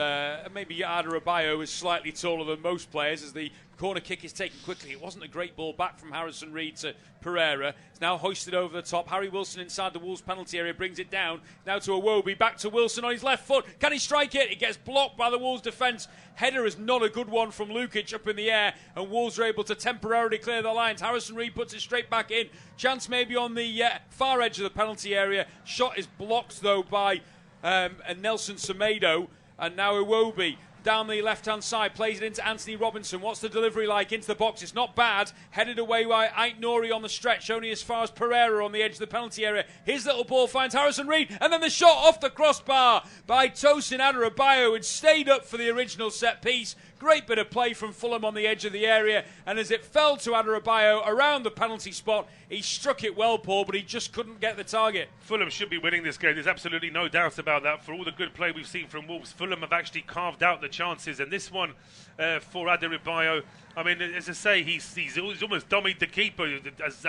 maybe Adebayo is slightly taller than most players as the corner kick is taken quickly. It wasn't a great ball back from Harrison Reed to Perierra. It's now hoisted over the top. Harry Wilson inside the Wolves penalty area brings it down. Now to Iwobi, back to Wilson on his left foot. Can he strike it? It gets blocked by the Wolves defence. Header is not a good one from Lukic up in the air, and Wolves are able to temporarily clear the lines. Harrison Reed puts it straight back in. Chance maybe on the far edge of the penalty area. Shot is blocked though by Nelson Semedo, and now Iwobi down the left-hand side, plays it into Anthony Robinson. What's the delivery like into the box? It's not bad. Headed away by Ait-Nouri on the stretch, only as far as Perierra on the edge of the penalty area. His little ball finds Harrison Reed, and then the shot off the crossbar by Tosin Adebayo, who'd stayed up for the original set piece. Great bit of play from Fulham on the edge of the area, and as it fell to Adebayo around the penalty spot, he struck it well, Paul, but he just couldn't get the target. Fulham should be winning this game. There's absolutely no doubt about that. For all the good play we've seen from Wolves, Fulham have actually carved out the chances, and this one for Adebayo, I mean, as I say, he's almost dummied the keeper as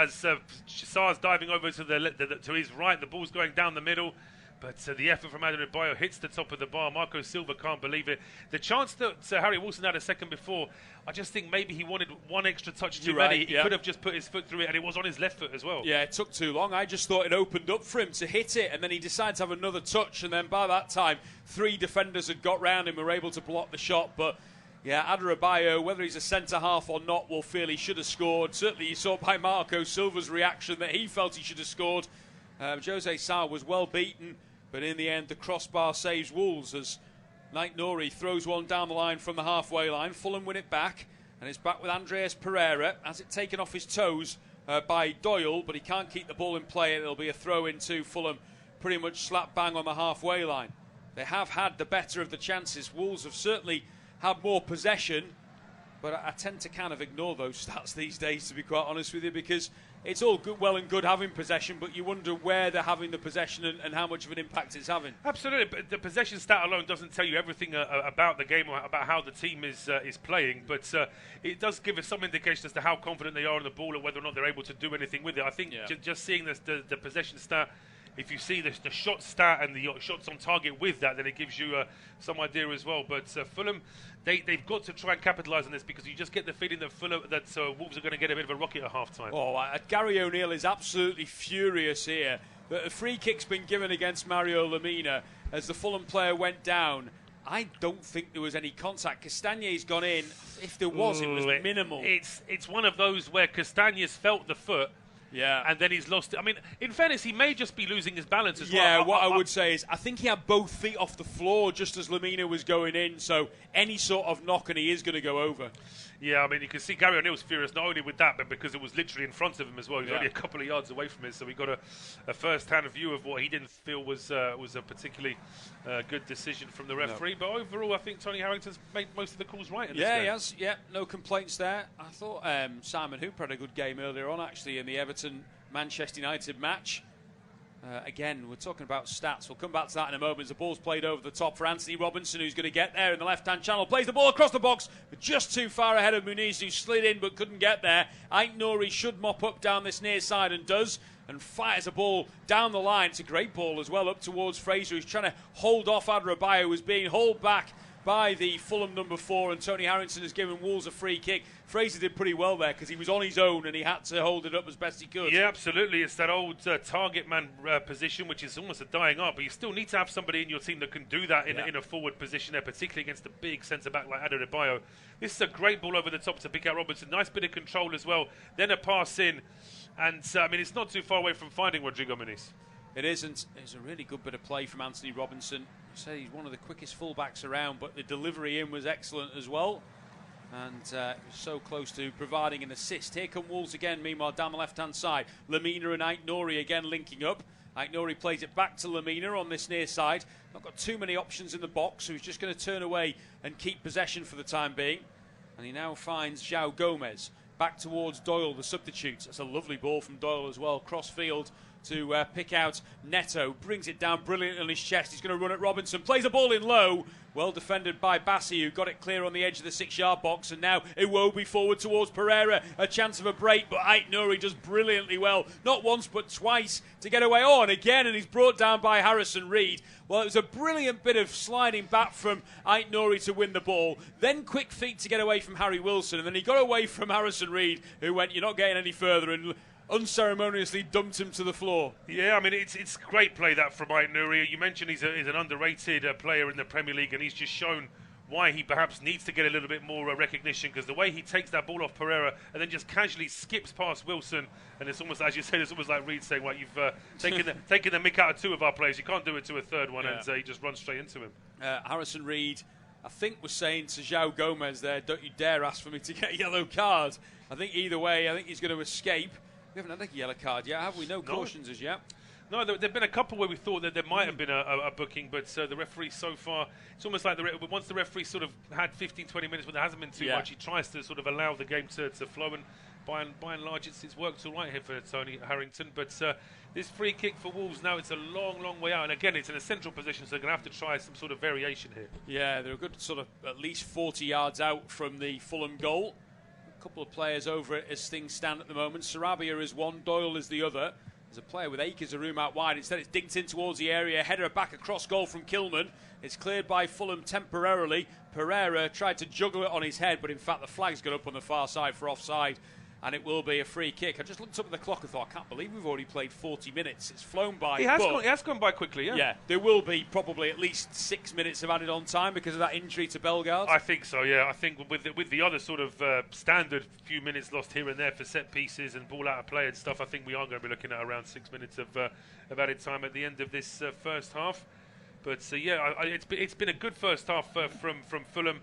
Sarr's diving over to his right. The ball's going down the middle. But the effort from Adebayo hits the top of the bar. Marco Silva can't believe it. The chance that Harry Wilson had a second before, I just think maybe he wanted one extra touch too many. He could have just put his foot through it, and it was on his left foot as well. Yeah, it took too long. I just thought it opened up for him to hit it, and then he decided to have another touch, and then by that time, 3 defenders had got round him and were able to block the shot. But yeah, Adebayo, whether he's a centre-half or not, will feel he should have scored. Certainly you saw by Marco Silva's reaction that he felt he should have scored. Jose Sarr was well beaten, but in the end, the crossbar saves Wolves as Ait-Nouri throws one down the line from the halfway line. Fulham win it back, and it's back with Andreas Perierra. Has it taken off his toes by Doyle, but he can't keep the ball in play. It'll be a throw into Fulham, pretty much slap bang on the halfway line. They have had the better of the chances. Wolves have certainly had more possession, but I tend to kind of ignore those stats these days, to be quite honest with you, because it's all good, well and good having possession, but you wonder where they're having the possession and how much of an impact it's having. Absolutely, but the possession stat alone doesn't tell you everything about the game or about how the team is playing, but it does give us some indication as to how confident they are on the ball or whether or not they're able to do anything with it. I think just seeing the possession stat, if you see the shot stat and the shots on target with that, then it gives you some idea as well. But Fulham, they've got to try and capitalise on this, because you just get the feeling that Wolves are going to get a bit of a rocket at half-time. Oh, Gary O'Neill is absolutely furious here. A free kick's been given against Mario Lemina as the Fulham player went down. I don't think there was any contact. Castagne's gone in. If there was, it was minimal. It's one of those where Castagne's felt the foot, and then he's lost it. I mean, in fairness, he may just be losing his balance as well. Yeah, what I would say is I think he had both feet off the floor just as Lemina was going in, so any sort of knock and he is going to go over. Yeah, I mean, you can see Gary O'Neill's furious not only with that, but because it was literally in front of him as well. He was only a couple of yards away from it, so we got a first-hand view of what he didn't feel was a particularly good decision from the referee. No. But overall, I think Tony Harrington's made most of the calls right in this game. He has. Yeah, no complaints there. I thought Simon Hooper had a good game earlier on, actually, in the Everton-Manchester United match. Again, we're talking about stats. We'll come back to that in a moment as the ball's played over the top for Anthony Robinson, who's going to get there in the left-hand channel. Plays the ball across the box, but just too far ahead of Muniz, who slid in but couldn't get there. Ait-Nouri should mop up down this near side and does, and fires a ball down the line. It's a great ball as well up towards Fraser, who's trying to hold off Adebayo, who's being hauled back by the Fulham number 4, and Tony Harrington has given Wolves a free kick. Fraser did pretty well there because he was on his own and he had to hold it up as best he could. Yeah, absolutely. It's that old target man position, which is almost a dying art, but you still need to have somebody in your team that can do that in a forward position there, particularly against a big centre-back like Adebayo. This is a great ball over the top to pick out Robinson. Nice bit of control as well. Then a pass in, and I mean, it's not too far away from finding Rodrigo Muniz. It isn't. It's a really good bit of play from Anthony Robinson. I say he's one of the quickest fullbacks around, but the delivery in was excellent as well. And so close to providing an assist. Here come Wolves again, meanwhile, down the left-hand side. Lemina and Ait-Nouri again linking up. Ait-Nouri plays it back to Lemina on this near side. Not got too many options in the box, so he's just going to turn away and keep possession for the time being. And he now finds João Gomez. Back towards Doyle, the substitute. That's a lovely ball from Doyle as well. Cross field to pick out Neto. Brings it down brilliantly on his chest. He's going to run at Robinson. Plays the ball in low. Well defended by Bassi, who got it clear on the edge of the 6-yard box. And now Iwobi forward towards Perierra. A chance of a break, but Ait-Nouri does brilliantly well. Not once, but twice to get away. Oh, and again, and he's brought down by Harrison Reed. Well, it was a brilliant bit of sliding back from Ait-Nouri to win the ball. Then quick feet to get away from Harry Wilson. And then he got away from Harrison Reed, who went, "You're not getting any further," and unceremoniously dumped him to the floor. Yeah, I mean, it's great play that from Ait-Nouri. You mentioned he's an underrated player in the Premier League, and he's just shown why he perhaps needs to get a little bit more recognition, because the way he takes that ball off Perierra and then just casually skips past Wilson, and it's almost, as you said, it's almost like Reed saying, "Well, you've taken the mick out of 2 of our players. You can't do it to a third one," and he just runs straight into him. Harrison Reed, I think, was saying to João Gomez there, "Don't you dare ask for me to get a yellow card." I think either way, I think he's going to escape. We haven't had a yellow card yet, have we? No cautions as yet. No, there have been a couple where we thought that there might have been a booking, but the referee so far, it's almost like once the referee sort of had 15, 20 minutes, but there hasn't been too much, he tries to sort of allow the game to flow, and by and large it's worked all right here for Tony Harrington. But this free kick for Wolves now, it's a long, long way out, and again, it's in a central position, so they're going to have to try some sort of variation here. Yeah, they're a good sort of at least 40 yards out from the Fulham goal. A couple of players over it as things stand at the moment. Sarabia is one, Doyle is the other. There's a player with acres of room out wide. Instead, it's dinked in towards the area. Header back across goal from Kilman. It's cleared by Fulham temporarily. Pereyra tried to juggle it on his head, but in fact the flag's got up on the far side for offside, and it will be a free kick. I just looked up at the clock and thought, I can't believe we've already played 40 minutes. It's flown by. It has gone by quickly, yeah. Yeah, there will be probably at least 6 minutes of added on time because of that injury to Bellegarde. I think so, yeah. I think with the other sort of standard few minutes lost here and there for set pieces and ball out of play and stuff, I think we are going to be looking at around 6 minutes of added time at the end of this first half. But it's been a good first half from Fulham.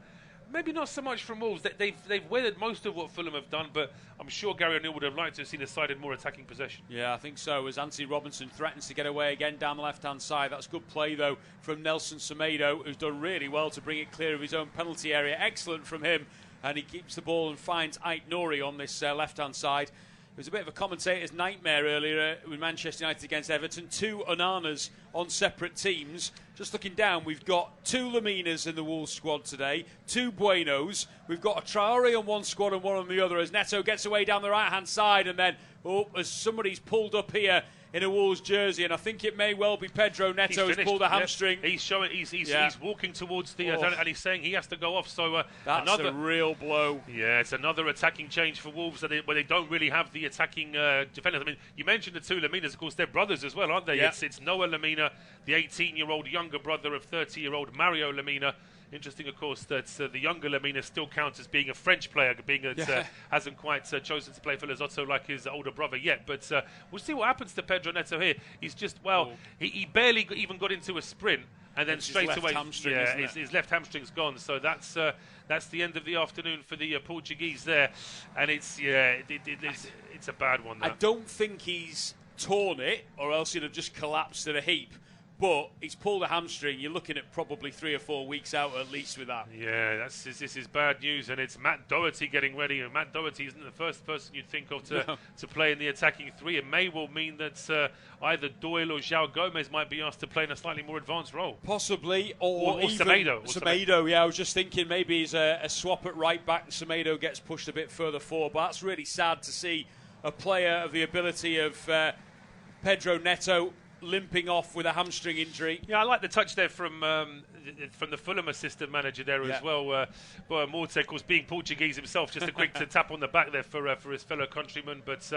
Maybe not so much from Wolves. They've weathered most of what Fulham have done, but I'm sure Gary O'Neill would have liked to have seen a side in more attacking possession. Yeah, I think so, as Anthony Robinson threatens to get away again down the left-hand side. That's good play, though, from Nelson Semedo, who's done really well to bring it clear of his own penalty area. Excellent from him, and he keeps the ball and finds Ait-Nouri on this left-hand side. It was a bit of a commentator's nightmare earlier with Manchester United against Everton. 2 Onanas on separate teams. Just looking down, we've got 2 Laminas in the Wolves squad today, 2 Buenos. We've got a Traore on one squad and one on the other as Neto gets away down the right-hand side, and then, as somebody's pulled up here in a Wolves jersey, and I think it may well be Pedro Neto who's pulled a hamstring. Yep. He's showing he's walking towards the and he's saying he has to go off. So that's a real blow. Yeah, it's another attacking change for Wolves where they don't really have the attacking defenders. I mean, you mentioned the 2 Laminas, of course, they're brothers as well, aren't they? Yep. It's Noah Lamina, the 18-year-old younger brother of 30-year-old Mario Lamina. Interesting, of course, that the younger Lamina still counts as being a French player, being that hasn't quite chosen to play for Lesotho like his older brother yet. But we'll see what happens to Pedro Neto here. He's just, he barely even got into a sprint, and then straight away, his left hamstring's gone. So that's the end of the afternoon for the Portuguese there, and it's a bad one. That. I don't think he's torn it, or else he'd have just collapsed in a heap. But he's pulled a hamstring. You're looking at probably 3 or 4 weeks out at least with that. Yeah, this is bad news, and it's Matt Doherty getting ready. And Matt Doherty isn't the first person you'd think of to play in the attacking 3. It may well mean that either Doyle or João Gomez might be asked to play in a slightly more advanced role. Possibly, or even Semedo. Yeah, I was just thinking maybe he's a swap at right back and Semedo gets pushed a bit further forward. But that's really sad to see a player of the ability of Pedro Neto limping off with a hamstring injury. Yeah, I like the touch there from the Fulham assistant manager there as well. Morte, of course, being Portuguese himself, just a quick tap on the back there for his fellow countryman. But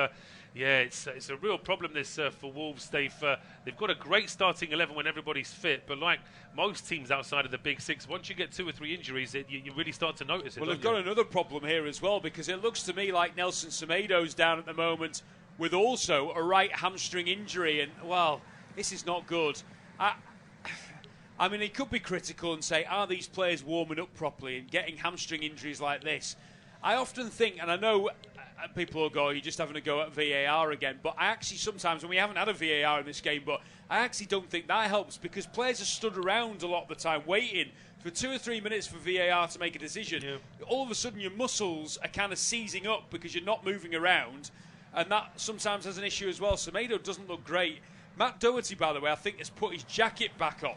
it's a real problem this for Wolves. They've got a great starting 11 when everybody's fit, but like most teams outside of the Big Six, once you get 2 or 3 injuries, you really start to notice it. Well, they've got another problem here as well, because it looks to me like Nelson Semedo's down at the moment with also a right hamstring injury, and this is not good. I mean, he could be critical and say, are these players warming up properly and getting hamstring injuries like this? I often think, and I know people will go, you're just having a go at VAR again, but I actually sometimes, and we haven't had a VAR in this game, but I actually don't think that helps, because players are stood around a lot of the time waiting for 2 or 3 minutes for VAR to make a decision. Yeah. All of a sudden your muscles are kind of seizing up because you're not moving around. and that sometimes has an issue as well. Semedo doesn't look great. Matt Doherty, by the way, I think has put his jacket back on.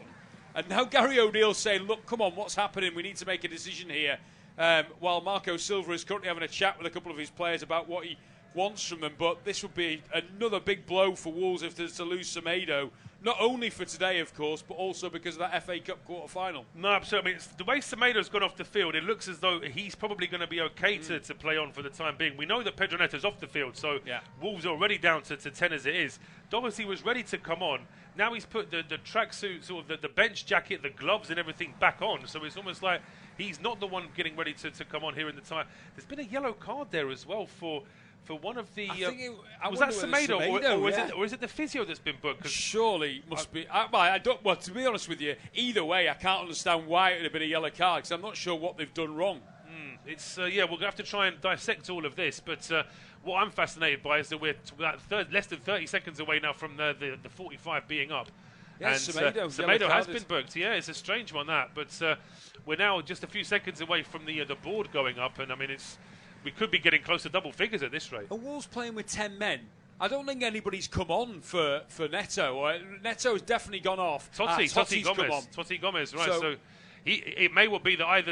And now Gary O'Neill's saying, look, come on, what's happening? We need to make a decision here. While Marco Silva is currently having a chat with a couple of his players about what he wants from them. But this would be another big blow for Wolves if there's to lose Semedo. Not only for today, of course, but also because of that FA Cup quarter-final. No, absolutely. I mean, the way Semedo's gone off the field, it looks as though he's probably going to be okay to play on for the time being. We know that Pedro Neto's off the field, so Wolves are already down to 10 as it is. Doherty was ready to come on. Now he's put the tracksuit, sort of the bench jacket, the gloves and everything back on. So it's almost like he's not the one getting ready to come on here in the time. There's been a yellow card there as well for one of the... was that Semedo, or is it the physio that's been booked? Surely must be... I don't. Well, to be honest with you, either way, I can't understand why it would have been a yellow card, because I'm not sure what they've done wrong. It's we're going to have to try and dissect all of this, but what I'm fascinated by is that we're less than 30 seconds away now from the 45 being up. Yeah, and Semedo has been booked. Yeah, it's a strange one, that. But we're now just a few seconds away from the board going up, and I mean, we could be getting close to double figures at this rate. Are Wolves playing with 10 men? I don't think anybody's come on for Neto. Neto's definitely gone off. Totti Gomez, right? So it may well be that Ike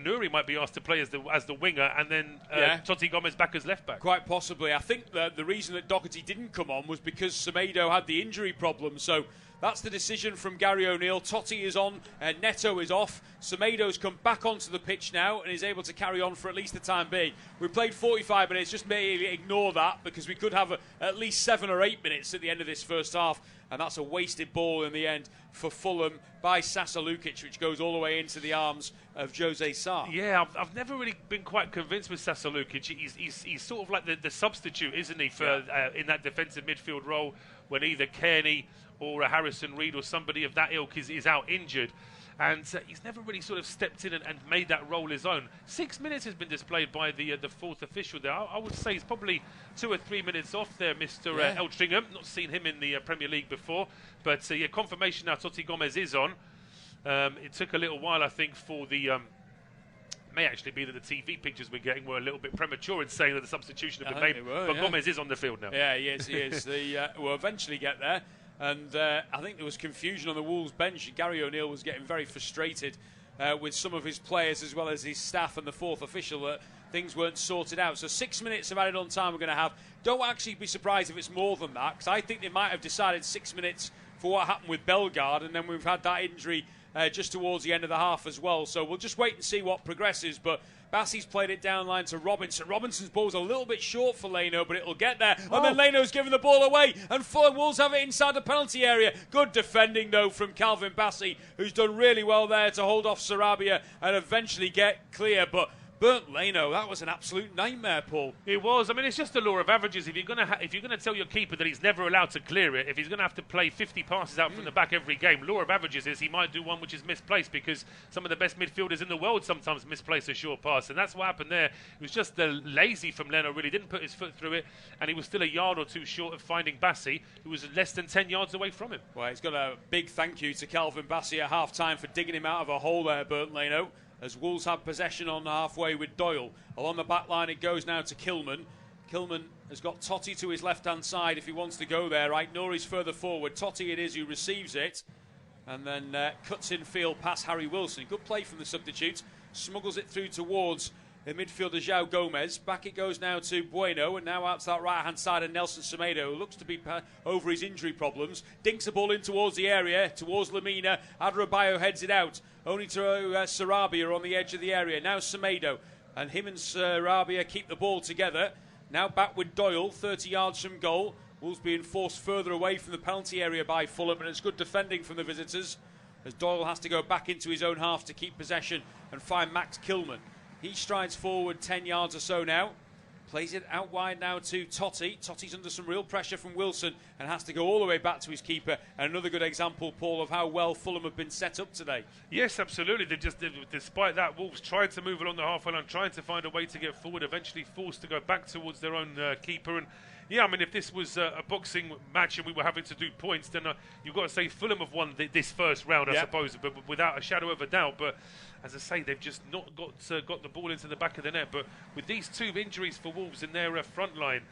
Nouri might be asked to play as the winger, and then Totti Gomez back as left back. Quite possibly. I think that the reason that Doherty didn't come on was because Semedo had the injury problem. So that's the decision from Gary O'Neill. Totti is on, Neto is off. Semedo's come back onto the pitch now and is able to carry on for at least the time being. We played 45 minutes, just maybe ignore that, because we could have at least 7 or 8 minutes at the end of this first half, and that's a wasted ball in the end for Fulham by Sasa Lukic, which goes all the way into the arms of Jose Sarr. Yeah, I've never really been quite convinced with Sasa Lukic. He's sort of like the substitute, isn't he, for in that defensive midfield role when either Kearney or Harrison Reed or somebody of that ilk is out injured. And he's never really sort of stepped in and made that role his own. 6 minutes has been displayed by the fourth official there. I would say he's probably 2 or 3 minutes off there, Mr. Eltringham. Not seen him in the Premier League before. But confirmation now Totti Gomez is on. It took a little while, I think, for the... may actually be that the TV pictures we're getting were a little bit premature in saying that the substitution had been made. But Gomez is on the field now. Yeah, he is. We'll eventually get there. And I think there was confusion on the Wolves bench. Gary O'Neill was getting very frustrated with some of his players as well as his staff and the fourth official that things weren't sorted out. So 6 minutes of added on time we're going to have. Don't actually be surprised if it's more than that, because I think they might have decided 6 minutes for what happened with Bellegarde, and then we've had that injury just towards the end of the half as well. So we'll just wait and see what progresses. But Bassey's played it down line to Robinson. Robinson's ball's a little bit short for Leno, but it'll get there. And then Leno's giving the ball away, and Fulham Wolves have it inside the penalty area. Good defending, though, from Calvin Bassey, who's done really well there to hold off Sarabia and eventually get clear. But burnt Leno, that was an absolute nightmare, Paul. It was. I mean, it's just the law of averages. If you're going to tell your keeper that he's never allowed to clear it, if he's going to have to play 50 passes out from the back every game, law of averages is he might do one which is misplaced, because some of the best midfielders in the world sometimes misplace a short pass, and that's what happened there. It was just lazy from Leno, really didn't put his foot through it, and he was still a yard or two short of finding Bassey, who was less than 10 yards away from him. Well, he's got a big thank you to Calvin Bassey at half-time for digging him out of a hole there, burnt Leno, as Wolves have possession on halfway with Doyle. Along the back line it goes now to Kilman. Kilman has got Totti to his left-hand side if he wants to go there. Right, Nouri's further forward. Totti it is who receives it, and then cuts in field past Harry Wilson. Good play from the substitute. Smuggles it through towards the midfielder João Gomez. Back it goes now to Bueno, and now out to that right-hand side of Nelson Semedo, who looks to be over his injury problems. Dinks the ball in towards the area, towards Lamina. Adebayo heads it out, only to Sarabia on the edge of the area. Now Semedo, and him and Sarabia keep the ball together. Now back with Doyle, 30 yards from goal. Wolves being forced further away from the penalty area by Fulham, and it's good defending from the visitors, as Doyle has to go back into his own half to keep possession and find Max Kilman. He strides forward 10 yards or so now. Plays it out wide now to Totti. Totti's under some real pressure from Wilson and has to go all the way back to his keeper. And another good example, Paul, of how well Fulham have been set up today. Yes, absolutely. Despite that, Wolves tried to move along the halfway line, trying to find a way to get forward, eventually forced to go back towards their own keeper. And yeah, I mean, if this was a boxing match and we were having to do points, then you've got to say Fulham have won this first round, I suppose, but without a shadow of a doubt. But as I say, they've just not got the ball into the back of the net. But with these 2 injuries for Wolves in their front line,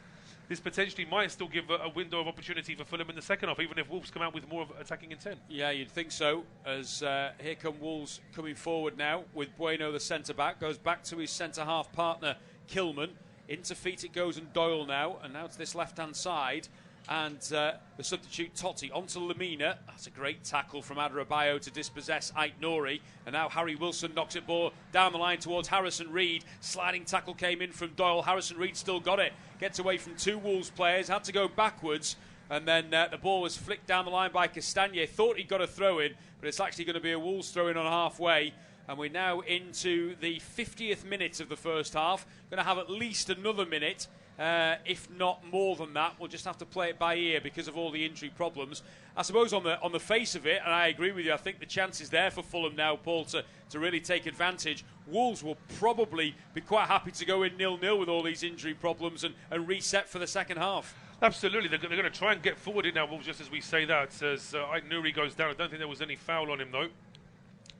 this potentially might still give a window of opportunity for Fulham in the second half, even if Wolves come out with more of attacking intent. Yeah, you'd think so, as here come Wolves coming forward now with Bueno, the centre-back, goes back to his centre-half partner, Kilman. Into feet it goes and Doyle now, and now to this left-hand side. And the substitute Totti onto Lamina. That's a great tackle from Adebayo to dispossess Ait Nouri. And now Harry Wilson knocks it ball down the line towards Harrison Reed. Sliding tackle came in from Doyle. Harrison Reed still got it. Gets away from 2 Wolves players. Had to go backwards. And then the ball was flicked down the line by Castagne. Thought he got a throw in, but it's actually going to be a Wolves throw in on halfway. And we're now into the 50th minute of the first half. Going to have at least another minute. If not more than that. We'll just have to play it by ear because of all the injury problems. I suppose on the face of it, and I agree with you, I think the chance is there for Fulham now, Paul, to really take advantage. Wolves will probably be quite happy to go in 0-0 with all these injury problems and reset for the second half. Absolutely, they're going to try and get forward in now, Wolves, just as we say that. As Ait Nouri goes down, I don't think there was any foul on him, though.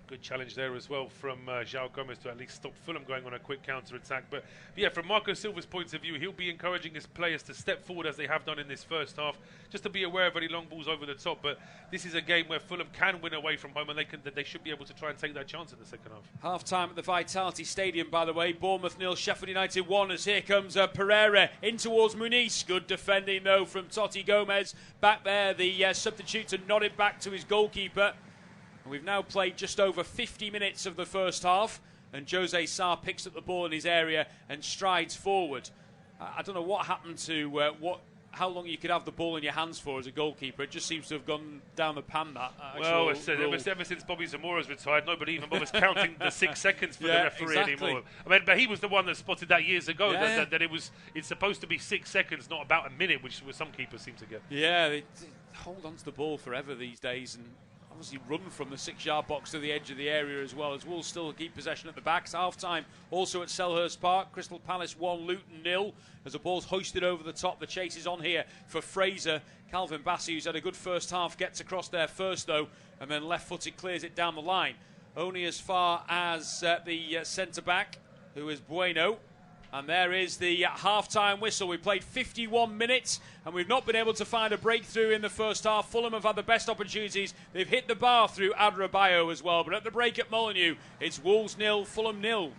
Good challenge there as well from João Gomes to at least stop Fulham going on a quick counter-attack. But yeah, from Marco Silva's point of view, he'll be encouraging his players to step forward as they have done in this first half, just to be aware of any long balls over the top. But this is a game where Fulham can win away from home, and they should be able to try and take that chance in the second half. Half-time at the Vitality Stadium, by the way. Bournemouth 0, Sheffield United 1, as here comes Perierra in towards Muniz. Good defending, though, from Totti Gomez. Back there, the substitute to nod it back to his goalkeeper. We've now played just over 50 minutes of the first half, and Jose Sarr picks up the ball in his area and strides forward. I don't know what happened to how long you could have the ball in your hands for as a goalkeeper. It just seems to have gone down the pan, that well, ever since Bobby Zamora's retired, nobody even bothers counting the 6 seconds for the referee anymore. I mean, but he was the one that spotted that years ago, that it's supposed to be 6 seconds, not about a minute, which some keepers seem to get. Yeah, they hold on to the ball forever these days, and obviously run from the 6-yard box to the edge of the area as well, as Wolves still keep possession at the back. It's half-time also at Selhurst Park. Crystal Palace 1, Luton 0. As the ball's hoisted over the top, the chase is on here for Fraser. Calvin Bassey, who's had a good first half, gets across there first, though, and then left-footed clears it down the line. Only as far as the centre-back, who is Bueno. And there is the half-time whistle. We played 51 minutes, and we've not been able to find a breakthrough in the first half. Fulham have had the best opportunities. They've hit the bar through Adebayo as well. But at the break at Molineux, it's Wolves 0, Fulham 0.